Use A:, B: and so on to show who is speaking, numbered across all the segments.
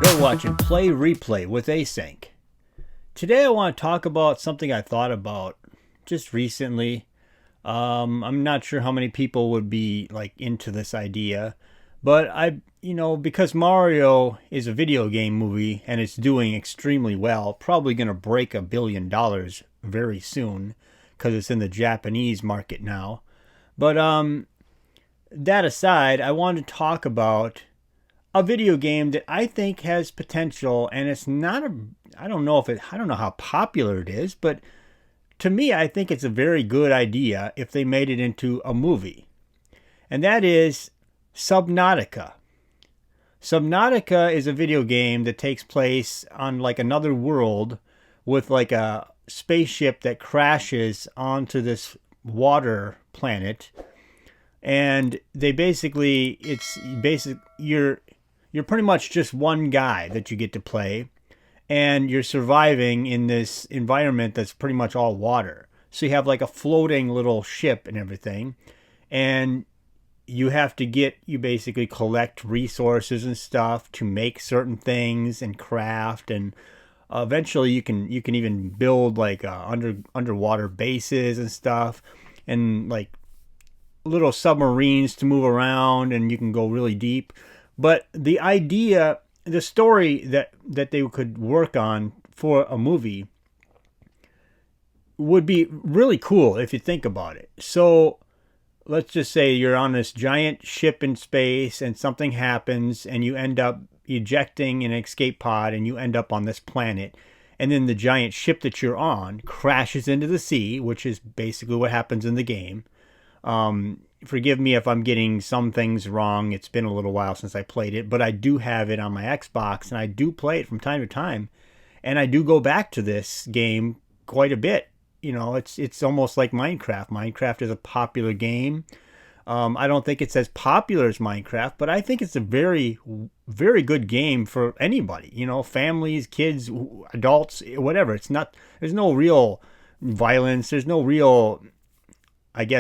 A: You're watching Play Replay with Async. Today I want to talk about something I thought about just recently. I'm not sure how many people would be like into this idea, but because Mario is a video game movie and it's doing extremely well, probably going to break $1 billion very soon because it's in the Japanese market now. But that aside, I want to talk about a video game that I think has potential, and it's not I don't know how popular it is, but to me, I think it's a very good idea if they made it into a movie. And that is Subnautica. Subnautica is a video game that takes place on like another world with like a spaceship that crashes onto this water planet. And you're pretty much just one guy that you get to play, and you're surviving in this environment that's pretty much all water. So you have like a floating little ship and everything, and you basically collect resources and stuff to make certain things and craft, and eventually you can even build like underwater bases and stuff, and like little submarines to move around, and you can go really deep. But the story that they could work on for a movie would be really cool if you think about it. So let's just say you're on this giant ship in space and something happens and you end up ejecting an escape pod and you end up on this planet. And then the giant ship that you're on crashes into the sea, which is basically what happens in the game. Forgive me if I'm getting some things wrong. It's been a little while since I played it, but I do have it on my Xbox, and I do play it from time to time, and I do go back to this game quite a bit. You know, it's almost like Minecraft. Minecraft is a popular game. I don't think it's as popular as Minecraft, but I think it's a very, very good game for anybody. You know, families, kids, adults, whatever. There's no real violence. There's no real,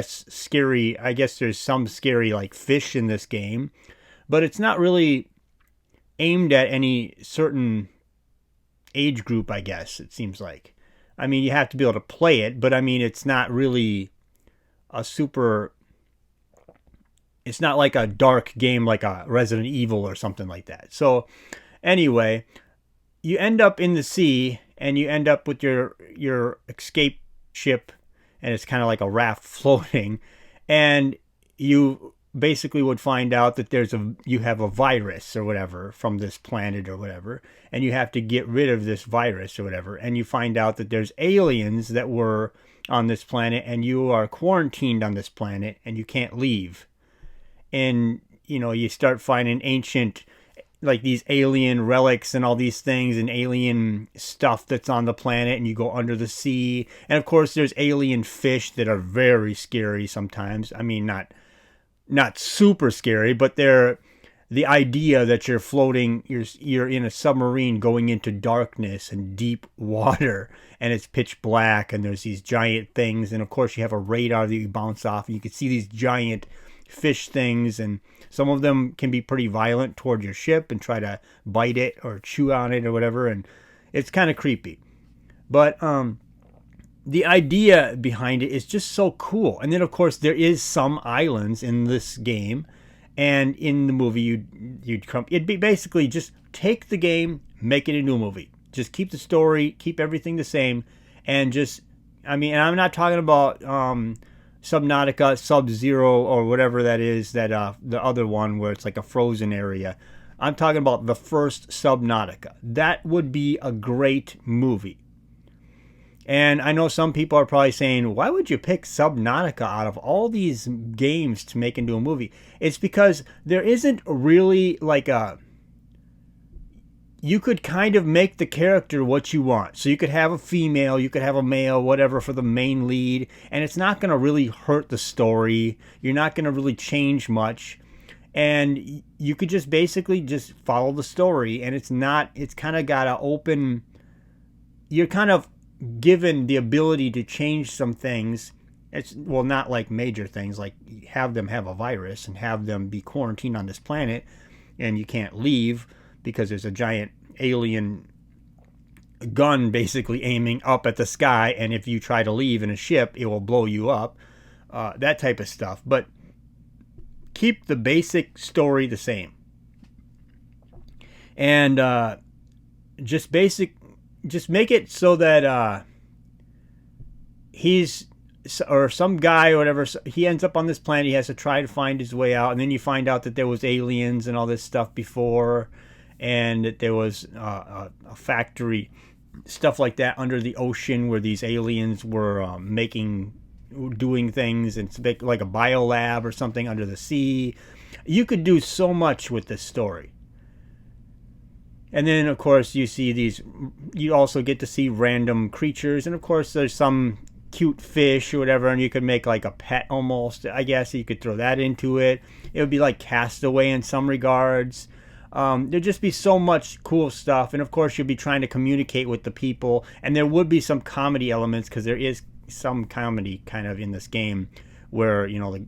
A: scary. I guess there's some scary like fish in this game, but it's not really aimed at any certain age group, I guess, it seems like. I mean, you have to be able to play it, but I mean, it's not really it's not like a dark game like a Resident Evil or something like that. So anyway, you end up in the sea and you end up with your escape ship, and it's kind of like a raft floating, and you basically would find out that you have a virus or whatever from this planet or whatever, and you have to get rid of this virus or whatever, and you find out that there's aliens that were on this planet, and you are quarantined on this planet, and you can't leave. And, you start finding ancient, like these alien relics and all these things and alien stuff that's on the planet, and you go under the sea. And of course there's alien fish that are very scary sometimes. I mean, not super scary, but they're the idea that you're floating, you're in a submarine going into darkness and deep water, and it's pitch black, and there's these giant things, and of course you have a radar that you bounce off, and you can see these giant fish things, and some of them can be pretty violent toward your ship and try to bite it or chew on it or whatever, and it's kind of creepy. But the idea behind it is just so cool. And then of course there is some islands in this game, and in the movie it'd be basically just take the game, make it into a movie. Just keep the story, keep everything the same, and and I'm not talking about Subnautica, Sub-Zero, or whatever that is, that the other one where it's like a frozen area. I'm talking about the first Subnautica. That would be a great movie. And I know some people are probably saying, why would you pick Subnautica out of all these games to make into a movie? It's because there isn't really like you could kind of make the character what you want. So you could have a female, you could have a male, whatever, for the main lead, and it's not going to really hurt the story. You're not going to really change much. And you could just basically just follow the story, and it's kind of got an open, you're kind of given the ability to change some things It's, well, not like major things like have them have a virus and have them be quarantined on this planet and you can't leave because there's a giant alien gun basically aiming up at the sky, and if you try to leave in a ship, it will blow you up. That type of stuff. But keep the basic story the same. And just make it so that he's, or some guy or whatever, he ends up on this planet, he has to try to find his way out, and then you find out that there was aliens and all this stuff before, and that there was a factory, stuff like that under the ocean where these aliens were doing things, and it's like a biolab or something under the sea. You could do so much with this story. And then, of course, you also get to see random creatures, and of course there's some cute fish or whatever, and you could make like a pet almost, I guess. You could throw that into it. It would be like Castaway in some regards. There'd just be so much cool stuff, and of course you'll be trying to communicate with the people, and there would be some comedy elements, because there is some comedy kind of in this game where, like,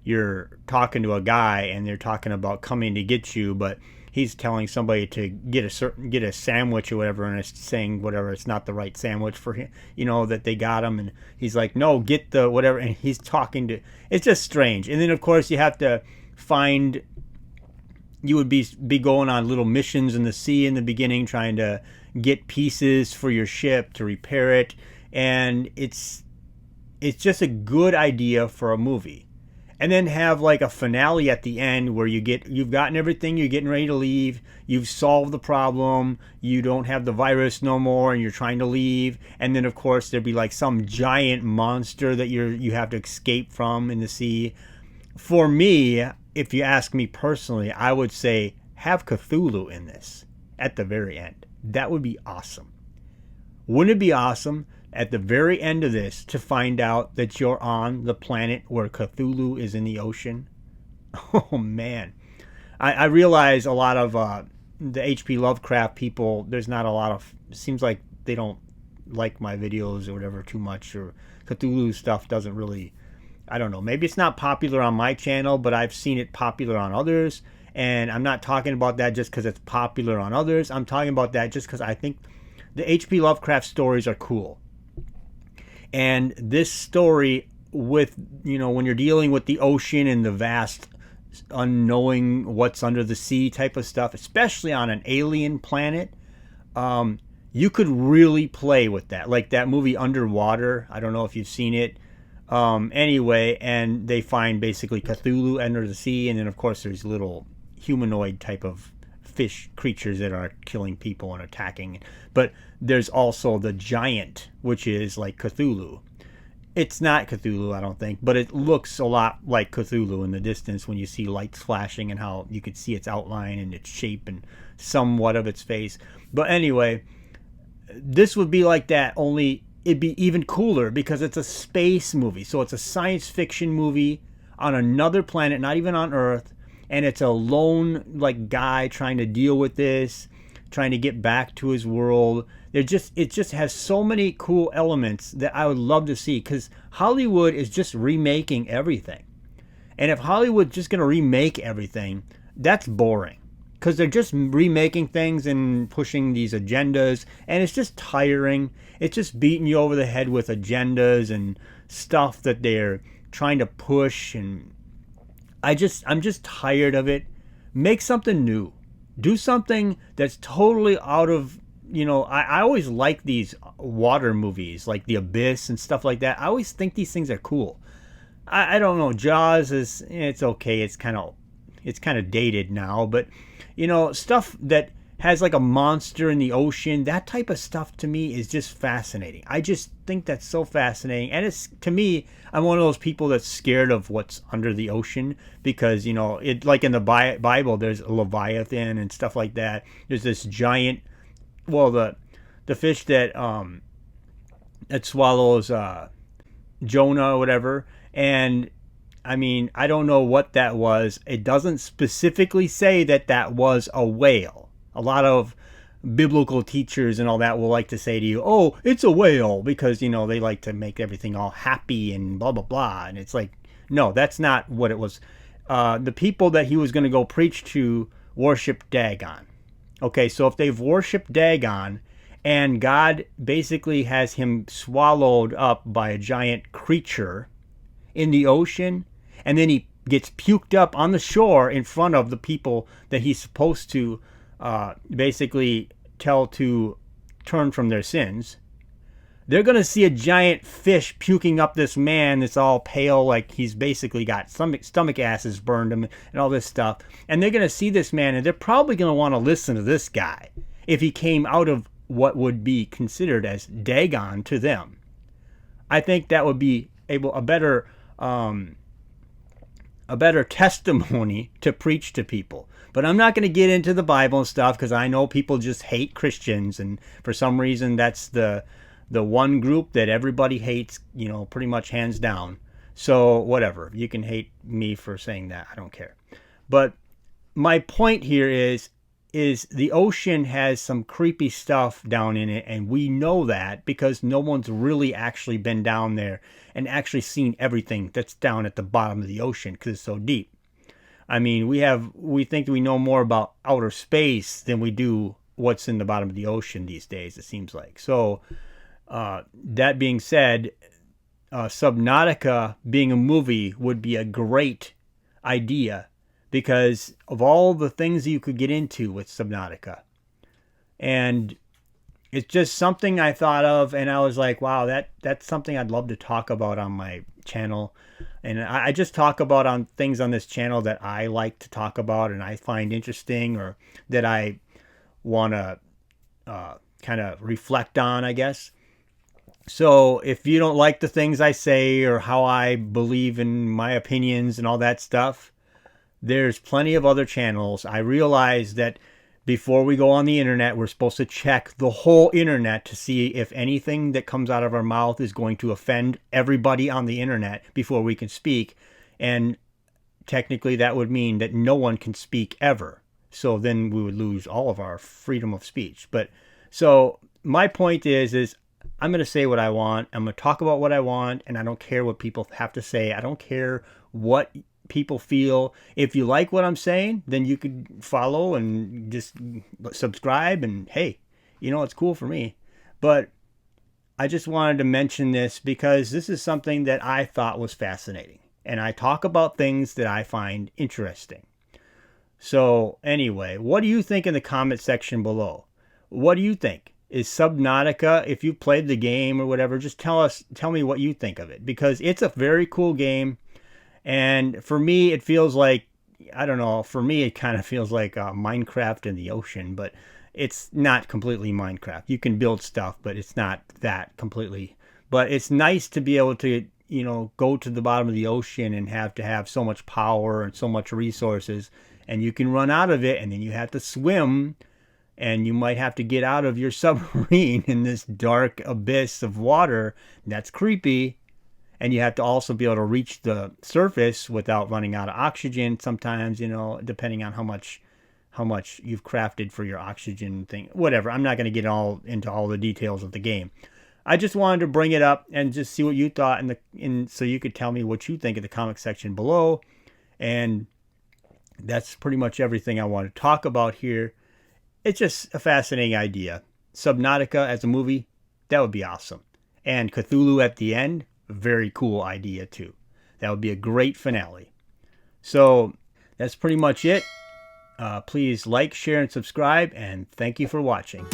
A: you're talking to a guy and they're talking about coming to get you, but he's telling somebody to get a sandwich or whatever, and it's saying whatever, it's not the right sandwich for him, that they got him, and he's like, no, get the whatever, and he's talking to, it's just strange. And then of course you have to you would be going on little missions in the sea in the beginning, trying to get pieces for your ship to repair it, and it's just a good idea for a movie. And then have like a finale at the end where you've gotten everything, you're getting ready to leave, you've solved the problem, you don't have the virus no more, and you're trying to leave. And then of course there'd be like some giant monster that you have to escape from in the sea. For me, if you ask me personally, I would say have Cthulhu in this at the very end. That would be awesome. Wouldn't it be awesome at the very end of this to find out that you're on the planet where Cthulhu is in the ocean? Oh man. I realize a lot of the H.P. Lovecraft people, there's not a lot of, it seems like they don't like my videos or whatever too much, or Cthulhu stuff doesn't really, I don't know, maybe it's not popular on my channel, but I've seen it popular on others, and I'm not talking about that just because it's popular on others. I'm talking about that just because I think the H.P. Lovecraft stories are cool. And this story with, when you're dealing with the ocean and the vast unknowing what's under the sea type of stuff, especially on an alien planet, you could really play with that. Like that movie Underwater, I don't know if you've seen it. Anyway, and they find basically Cthulhu under the sea, and then of course there's little humanoid type of fish creatures that are killing people and attacking. But there's also the giant, which is like Cthulhu. It's not Cthulhu, I don't think, but it looks a lot like Cthulhu in the distance when you see lights flashing and how you could see its outline and its shape and somewhat of its face. But anyway, this would be like that, only it'd be even cooler because it's a space movie. So it's a science fiction movie on another planet, not even on Earth, and it's a lone like guy trying to deal with this, trying to get back to his world. It just has so many cool elements that I would love to see, because Hollywood is just remaking everything. And if Hollywood's just going to remake everything, that's boring, because they're just remaking things and pushing these agendas, and it's just tiring. It's just beating you over the head with agendas and stuff that they're trying to push, and I'm just tired of it. Make something new. Do something that's totally out of, I always like these water movies, like The Abyss and stuff like that. I always think these things are cool. I don't know, Jaws it's okay. It's kind of dated now, but stuff that has like a monster in the ocean, that type of stuff to me is just fascinating. I just think that's so fascinating. And it's, to me, I'm one of those people that's scared of what's under the ocean, because, it, like in the Bible, there's a Leviathan and stuff like that. There's this giant, well, the fish that swallows Jonah or whatever. And I mean, I don't know what that was. It doesn't specifically say that was a whale. A lot of biblical teachers and all that will like to say to you, oh, it's a whale, because, you know, they like to make everything all happy and blah, blah, blah. And it's like, no, that's not what it was. The people that he was going to go preach to worship Dagon. Okay, so if they've worshipped Dagon and God basically has him swallowed up by a giant creature in the ocean, and then he gets puked up on the shore in front of the people that he's supposed to basically tell to turn from their sins, they're going to see a giant fish puking up this man that's all pale, like he's basically got stomach acids burned him and all this stuff. And they're going to see this man, and they're probably going to want to listen to this guy if he came out of what would be considered as Dagon to them. I think that would be a better testimony to preach to people. But I'm not going to get into the Bible and stuff, because I know people just hate Christians, and for some reason that's the one group that everybody hates, you know, pretty much hands down. So whatever, you can hate me for saying that, I don't care. But my point here is the ocean has some creepy stuff down in it, and we know that because no one's really actually been down there and actually seen everything that's down at the bottom of the ocean, because it's so deep. I mean, we think we know more about outer space than we do what's in the bottom of the ocean these days, it seems like. So that being said, Subnautica being a movie would be a great idea, because of all the things you could get into with Subnautica. And it's just something I thought of, and I was like, wow, that's something I'd love to talk about on my channel. And I just talk about on things on this channel that I like to talk about and I find interesting, or that I want to kind of reflect on, I guess. So if you don't like the things I say or how I believe in my opinions and all that stuff, there's plenty of other channels. I realize that before we go on the internet, we're supposed to check the whole internet to see if anything that comes out of our mouth is going to offend everybody on the internet before we can speak. And technically that would mean that no one can speak ever. So then we would lose all of our freedom of speech. But so my point is I'm going to say what I want. I'm going to talk about what I want, and I don't care what people have to say. I don't care what people feel. If you like what I'm saying, then you could follow and just subscribe, and hey, you know, it's cool for me. But I just wanted to mention this because this is something that I thought was fascinating, and I talk about things that I find interesting. So anyway, what do you think in the comment section below? What do you think? Is Subnautica, if you played the game or whatever, just tell me what you think of it, because it's a very cool game. And for me, it feels like, I don't know, for me, it kind of feels like Minecraft in the ocean, but it's not completely Minecraft. You can build stuff, but it's not that completely. But it's nice to be able to, you know, go to the bottom of the ocean and have to have so much power and so much resources, and you can run out of it, and then you have to swim, and you might have to get out of your submarine in this dark abyss of water. That's creepy. And you have to also be able to reach the surface without running out of oxygen sometimes, you know, depending on how much you've crafted for your oxygen thing. Whatever. I'm not going to get into all the details of the game. I just wanted to bring it up and just see what you thought, so you could tell me what you think in the comment section below. And that's pretty much everything I want to talk about here. It's just a fascinating idea. Subnautica as a movie, that would be awesome. And Cthulhu at the end, very cool idea too. That would be a great finale. So that's pretty much it. Please like, share, and subscribe, and thank you for watching.